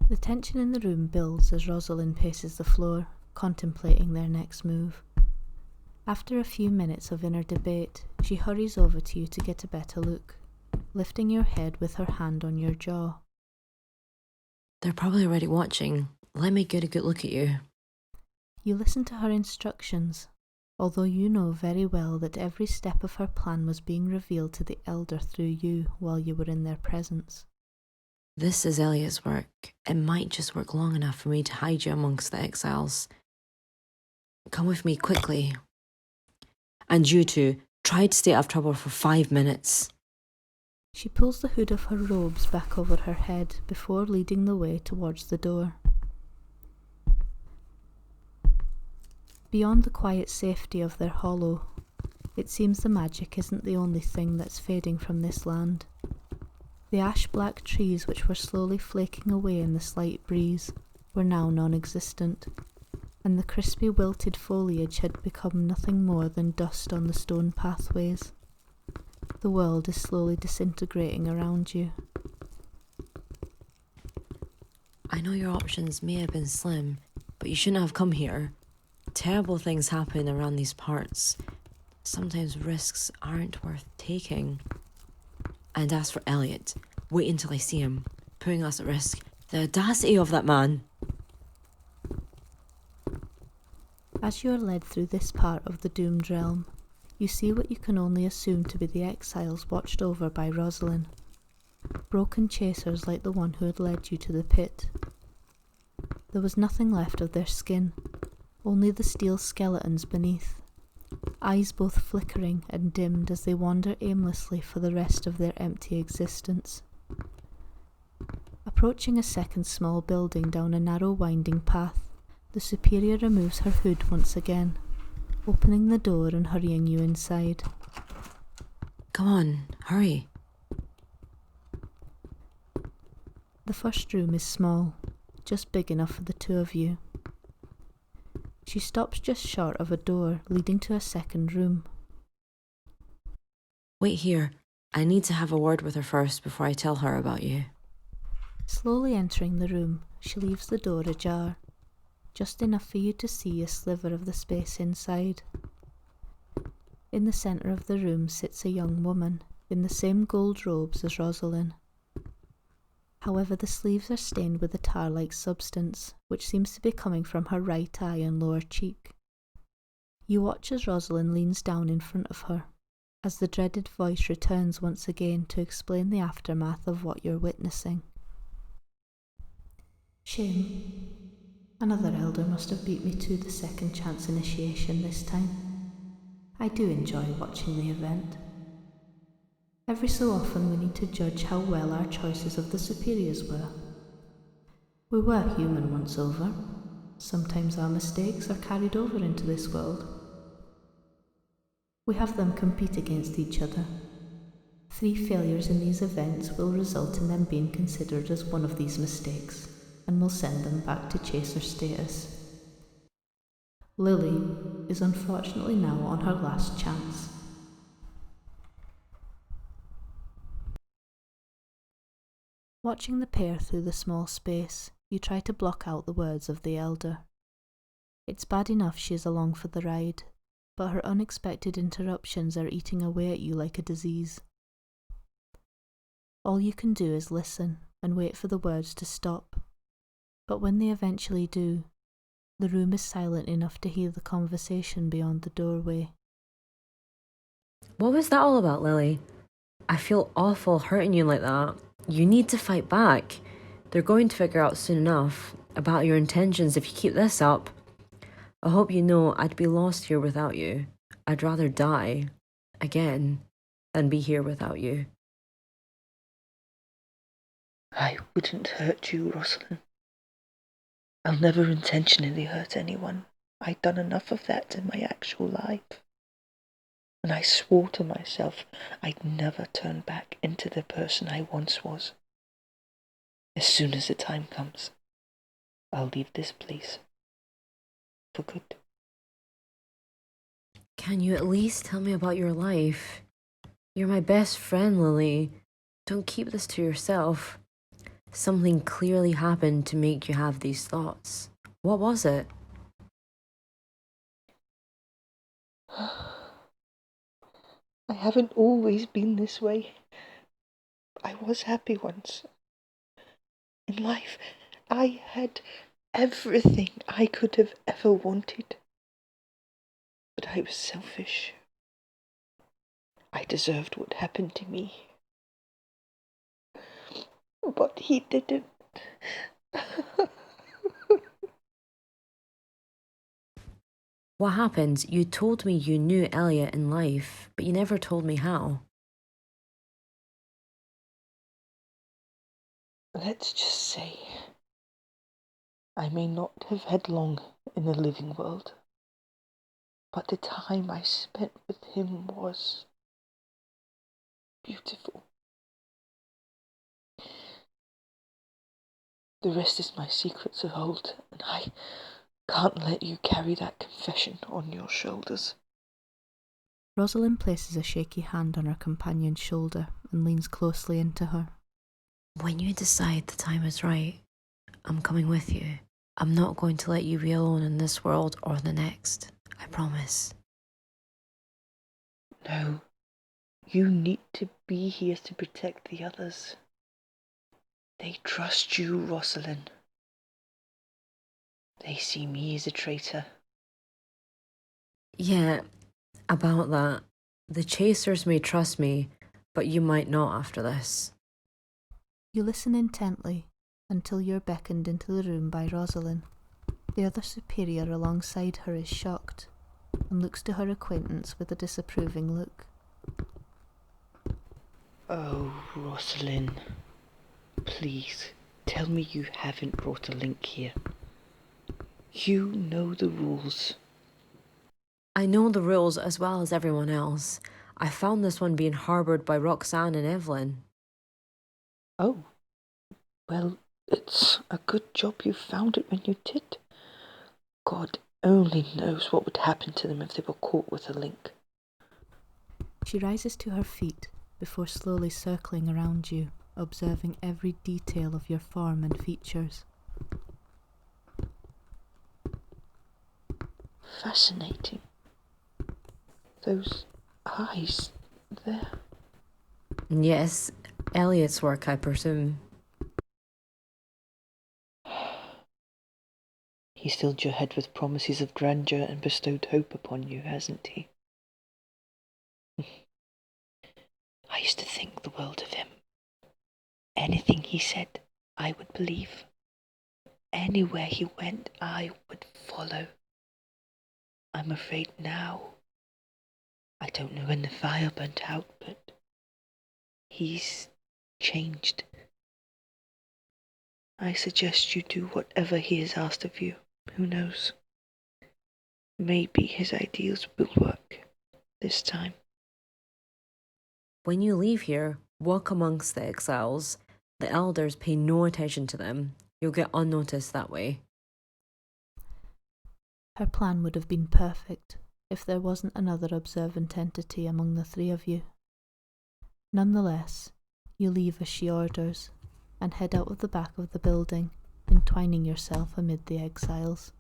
The tension in the room builds as Rosalind paces the floor, contemplating their next move. After a few minutes of inner debate, she hurries over to you to get a better look, lifting your head with her hand on your jaw. They're probably already watching. Let me get a good look at you. You listen to her instructions, although you know very well that every step of her plan was being revealed to the Elder through you while you were in their presence. This is Elliot's work. It might just work long enough for me to hide you amongst the exiles. Come with me quickly. And you two, try to stay out of trouble for 5 minutes. She pulls the hood of her robes back over her head before leading the way towards the door. Beyond the quiet safety of their hollow, it seems the magic isn't the only thing that's fading from this land. The ash-black trees which were slowly flaking away in the slight breeze were now non-existent, and the crispy wilted foliage had become nothing more than dust on the stone pathways. The world is slowly disintegrating around you. I know your options may have been slim, but you shouldn't have come here. Terrible things happen around these parts. Sometimes risks aren't worth taking. And as for Elliot, wait until I see him, putting us at risk. The audacity of that man! As you are led through this part of the doomed realm, you see what you can only assume to be the exiles watched over by Rosalind. Broken chasers like the one who had led you to the pit. There was nothing left of their skin, only the steel skeletons beneath, eyes both flickering and dimmed as they wander aimlessly for the rest of their empty existence. Approaching a second small building down a narrow winding path, the Superior removes her hood once again, opening the door and hurrying you inside. Come on, hurry. The first room is small, just big enough for the two of you. She stops just short of a door leading to a second room. Wait here. I need to have a word with her first before I tell her about you. Slowly entering the room, she leaves the door ajar, just enough for you to see a sliver of the space inside. In the centre of the room sits a young woman, in the same gold robes as Rosalind. However, the sleeves are stained with a tar-like substance, which seems to be coming from her right eye and lower cheek. You watch as Rosalind leans down in front of her, as the dreaded voice returns once again to explain the aftermath of what you're witnessing. Shame. Another elder must have beat me to the second chance initiation this time. I do enjoy watching the event. Every so often we need to judge how well our choices of the superiors were. We were human once over. Sometimes our mistakes are carried over into this world. We have them compete against each other. 3 failures in these events will result in them being considered as one of these mistakes, and will send them back to chaser status. Lily is unfortunately now on her last chance. Watching the pair through the small space, you try to block out the words of the elder. It's bad enough she is along for the ride, but her unexpected interruptions are eating away at you like a disease. All you can do is listen and wait for the words to stop, but when they eventually do, the room is silent enough to hear the conversation beyond the doorway. What was that all about, Lily? I feel awful hurting you like that. You need to fight back. They're going to figure out soon enough about your intentions if you keep this up. I hope you know I'd be lost here without you. I'd rather die, again, than be here without you. I wouldn't hurt you, Rosalind. I'll never intentionally hurt anyone. I'd done enough of that in my actual life. And I swore to myself I'd never turn back into the person I once was. As soon as the time comes, I'll leave this place. For good. Can you at least tell me about your life? You're my best friend, Lily. Don't keep this to yourself. Something clearly happened to make you have these thoughts. What was it? I haven't always been this way. I was happy once. In life, I had everything I could have ever wanted. But I was selfish. I deserved what happened to me. But he didn't. What happened? You told me you knew Elliot in life, but you never told me how. Let's just say I may not have had long in the living world, but the time I spent with him was beautiful. The rest is my secret to hold, and I can't let you carry that confession on your shoulders. Rosalind places a shaky hand on her companion's shoulder and leans closely into her. When you decide the time is right, I'm coming with you. I'm not going to let you be alone in this world or the next. I promise. No, you need to be here to protect the others. They trust you, Rosalind. They see me as a traitor. Yeah, about that. The chasers may trust me, but you might not after this. You listen intently until you're beckoned into the room by Rosalind. The other superior alongside her is shocked and looks to her acquaintance with a disapproving look. Oh, Rosalind, please tell me you haven't brought a link here. You know the rules. I know the rules as well as everyone else. I found this one being harboured by Roxanne and Evelyn. Oh, well, it's a good job you found it when you did. God only knows what would happen to them if they were caught with a link. She rises to her feet before slowly circling around you, observing every detail of your form and features. Fascinating. Those eyes there. Yes, Elliot's work, I presume. He's filled your head with promises of grandeur and bestowed hope upon you, hasn't he? I used to think the world of him. Anything he said, I would believe. Anywhere he went, I would follow. I'm afraid now. I don't know when the fire burnt out, but he's changed. I suggest you do whatever he has asked of you. Who knows? Maybe his ideals will work this time. When you leave here, walk amongst the exiles. The elders pay no attention to them. You'll get unnoticed that way. Her plan would have been perfect if there wasn't another observant entity among the three of you. Nonetheless, you leave as she orders and head out of the back of the building, entwining yourself amid the exiles.